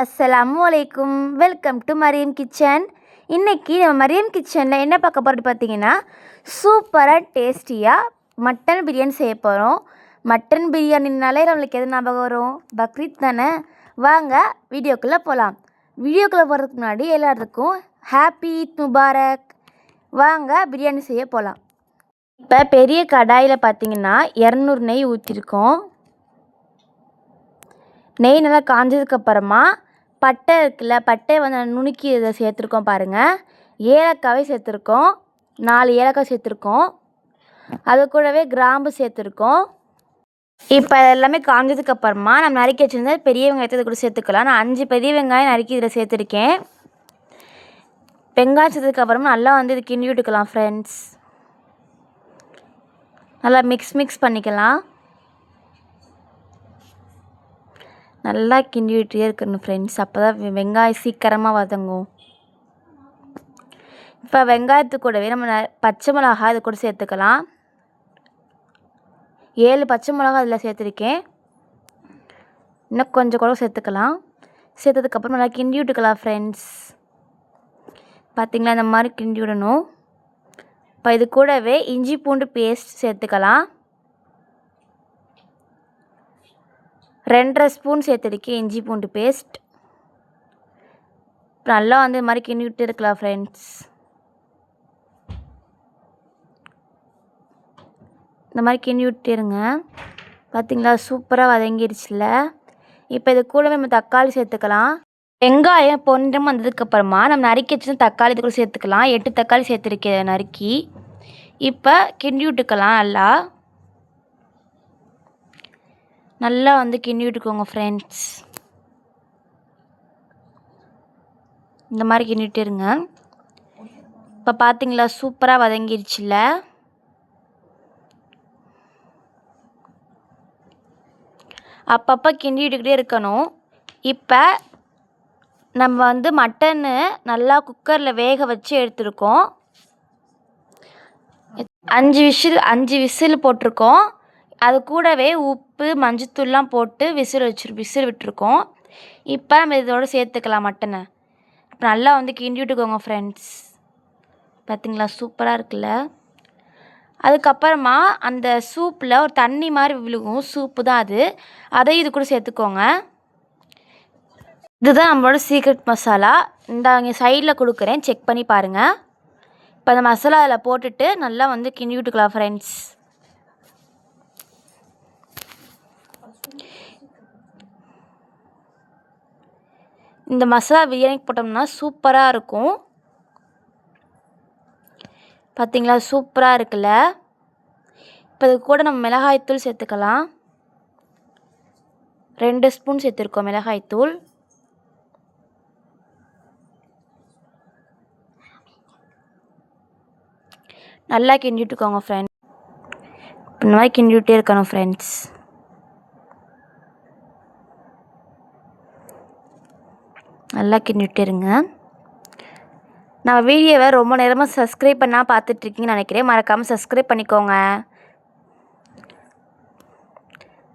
அஸ்ஸலாமு அலைக்கும். Welcome to Mariyam kitchen. இன்றைக்கி நம்ம மரியம் கிச்சனில் என்ன பார்க்க போகிறது பார்த்தீங்கன்னா, சூப்பராக டேஸ்டியாக மட்டன் பிரியாணி செய்ய போகிறோம். மட்டன் பிரியாணினாலே நம்மளுக்கு எது ஞாபகம் வரும்? பக்ரீத் தானே. வாங்க வீடியோக்குள்ளே போகலாம். வீடியோக்குள்ளே போகிறதுக்கு முன்னாடி எல்லாத்துக்கும் ஹாப்பி ஈத் முபாரக். வாங்க பிரியாணி செய்ய போகலாம். இப்போ பெரிய கடாயில் பார்த்தீங்கன்னா 200 நெய் ஊற்றிருக்கோம். நெய் நல்லா காஞ்சதுக்கப்புறமா பட்டை இருக்குல்ல, பட்டை வந்து நுணுக்கி இதை சேர்த்துருக்கோம் பாருங்கள். ஏலக்காவே சேர்த்துருக்கோம், 4 ஏலக்காய் சேர்த்துருக்கோம். அது கூடவே கிராம்பு சேர்த்துருக்கோம். இப்போ எல்லாமே காஞ்சதுக்கப்புறமா நம்ம நறுக்கி வச்சுருந்தா பெரிய வெங்காயத்தை இது கூட சேர்த்துக்கலாம். நான் 5 பெரிய வெங்காயம் நறுக்கி இதில் சேர்த்துருக்கேன். வெங்காயம் சேர்த்ததுக்கப்புறமா நல்லா வந்து இது கிண்டி விட்டுக்கலாம் ஃப்ரெண்ட்ஸ். நல்லா மிக்ஸ் பண்ணிக்கலாம். நல்லா கிண்டி விட்டே இருக்கணும் ஃப்ரெண்ட்ஸ், அப்போ தான் வெங்காயம் சீக்கிரமாக வதங்கும். இப்போ வெங்காயத்து கூடவே நம்ம பச்சை மிளகா இது கூட சேர்த்துக்கலாம். 7 பச்சை மிளகா அதில் சேர்த்துருக்கேன். இன்னும் கொஞ்சம் கூட சேர்த்துக்கலாம். சேர்த்ததுக்கப்புறம் நல்லா கிண்டி விட்டுக்கலாம் ஃப்ரெண்ட்ஸ். பார்த்திங்களா, இந்த மாதிரி கிண்டி விடணும். இப்போ இது கூடவே இஞ்சி பூண்டு பேஸ்ட் சேர்த்துக்கலாம். 2.5 ஸ்பூன் சேர்த்துருக்கேன் இஞ்சி பூண்டு பேஸ்ட். நல்லா வந்து இது மாதிரி கிண்டி விட்டு இருக்கலாம் ஃப்ரெண்ட்ஸ். இந்த மாதிரி கிண்டி விட்டுருங்க. பார்த்திங்களா, சூப்பராக வதங்கிடுச்சுல. இப்போ இது கூடவே நம்ம தக்காளி சேர்த்துக்கலாம். வெங்காயம் பொன்னிறம் வந்ததுக்கப்புறமா நம்ம நறுக்கி வச்சு தக்காளி இது கூட சேர்த்துக்கலாம். 8 தக்காளி சேர்த்துருக்கேன் நறுக்கி. இப்போ கிண்டி விட்டுக்கலாம். நல்லா வந்து கிண்டி விட்டுக்கோங்க ஃப்ரெண்ட்ஸ். இந்த மாதிரி கிண்டிட்டு இருங்க. இப்போ பார்த்தீங்களா, சூப்பராக வதங்கிடுச்சுல. அப்பப்போ கிண்டி விட்டுக்கிட்டே இருக்கணும். இப்போ நம்ம வந்து மட்டனு நல்லா குக்கரில் வேக வச்சு எடுத்துருக்கோம். 5 விசில் போட்டிருக்கோம். அது கூடவே உப்பு மஞ்சத்தூள்லாம் போட்டு விசில் விட்டுருக்கோம். இப்போ நம்ம இதோட சேர்த்துக்கலாம் மட்டனை. இப்போ நல்லா வந்து கிண்டி விட்டுக்கோங்க ஃப்ரெண்ட்ஸ். பார்த்திங்களா, சூப்பராக இருக்குல்ல. அதுக்கப்புறமா அந்த சூப்பில் ஒரு தண்ணி மாதிரி விழுகும், சூப்பு தான் அது. அதையும் இது கூட சேர்த்துக்கோங்க. இதுதான் நம்மளோட சீக்ரெட் மசாலா. இங்கே சைடில் கொடுக்குறேன், செக் பண்ணி பாருங்கள். இப்போ அந்த மசாலா அதில் போட்டுட்டு நல்லா வந்து கிண்டி விட்டுக்கலாம் ஃப்ரெண்ட்ஸ். இந்த மசாலா பிரியாணிக்கு போட்டோம்னா சூப்பராக இருக்கும். பார்த்திங்களா, சூப்பராக இருக்குல்ல. இப்போ இது கூட நம்ம மிளகாய்த்தூள் சேர்த்துக்கலாம். 2 ஸ்பூன் சேர்த்துருக்கோம் மிளகாய்த்தூள். நல்லா கிண்டி விட்டுக்கோங்க ஃப்ரெண்ட்ஸ். இந்த மாதிரி கிண்டி விட்டே இருக்கணும் ஃப்ரெண்ட்ஸ். நல்லா கிண்டி விட்டுருங்க. நம்ம வீடியோவை ரொம்ப நேரமாக சப்ஸ்கிரைப் பண்ணால் பார்த்துட்ருக்கீங்கன்னு நினைக்கிறேன். மறக்காமல் சப்ஸ்கிரைப் பண்ணிக்கோங்க.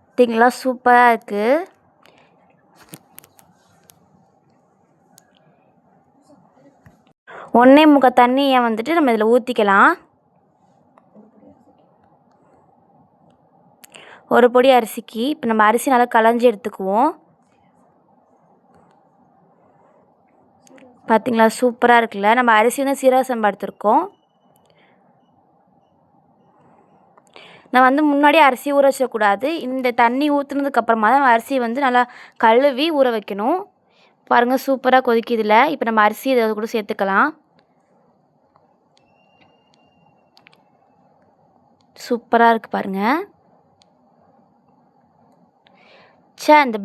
பார்த்தீங்களா, சூப்பராக இருக்குது. ஒன்றே முக்கால் தண்ணியை வந்துட்டு நம்ம இதில் ஊற்றிக்கலாம். ஒரு பொடி அரிசிக்கு இப்போ நம்ம அரிசி நல்லா களைஞ்சி எடுத்துக்குவோம். பார்த்திங்களா, சூப்பராக இருக்குல்ல. நம்ம அரிசி வந்து சீரக சம்பா எடுத்துருக்கோம். நான் வந்து முன்னாடியே அரிசி ஊற வச்சக்கூடாது. இந்த தண்ணி ஊற்றுனதுக்கப்புறமா தான் அரிசி வந்து நல்லா கழுவி ஊற வைக்கணும். பாருங்கள், சூப்பராக கொதிக்குதுல. இப்போ நம்ம அரிசி இதை கூட சேர்த்துக்கலாம். சூப்பராக இருக்குது பாருங்கள். இந்த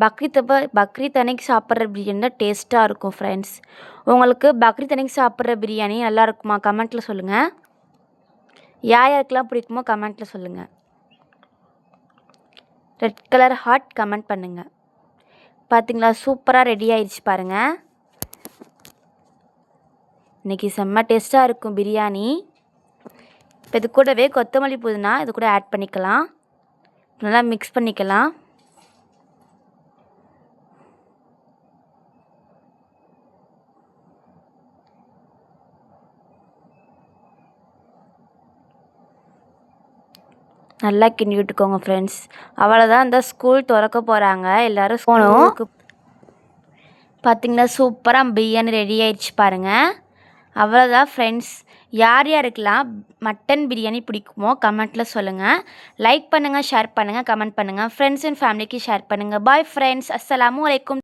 பக்ரீத் அன்னைக்கு சாப்பிட்ற பிரியாணி தான் டேஸ்ட்டாக இருக்கும் ஃப்ரெண்ட்ஸ். உங்களுக்கு பக்ரீத் அன்னைக்கு சாப்பிட்ற பிரியாணி நல்லா இருக்குமா? கமெண்ட்டில் சொல்லுங்கள். யாருக்கெல்லாம் பிடிக்குமோ கமெண்ட்டில் சொல்லுங்கள். ரெட் கலர் ஹார்ட் கமெண்ட் பண்ணுங்கள். பார்த்திங்களா, சூப்பராக ரெடி ஆயிடுச்சு பாருங்கள். இன்றைக்கி செம்ம டேஸ்ட்டாக இருக்கும் பிரியாணி. இப்போ இது கூடவே கொத்தமல்லி புதினா இது கூட ஆட் பண்ணிக்கலாம். நல்லா மிக்ஸ் பண்ணிக்கலாம். நல்லா கிண்டி விட்டுக்கோங்க ஃப்ரெண்ட்ஸ். அவ்வளோதான், இந்த ஸ்கூல் திறக்க போகிறாங்க, எல்லோரும் போகணும். பார்த்திங்கன்னா சூப்பராக பிரியாணி ரெடி ஆயிடுச்சு பாருங்கள். அவ்வளோதான் ஃப்ரெண்ட்ஸ். யார் யாருக்கெல்லாம் மட்டன் பிரியாணி பிடிக்குமோ கமெண்ட்டில் சொல்லுங்கள். லைக் பண்ணுங்கள், ஷேர் பண்ணுங்கள், கமெண்ட் பண்ணுங்கள். ஃப்ரெண்ட்ஸ் அண்ட் ஃபேமிலிக்கு ஷேர் பண்ணுங்கள். Bye friends. அஸ்ஸலாமு அலைக்கும்.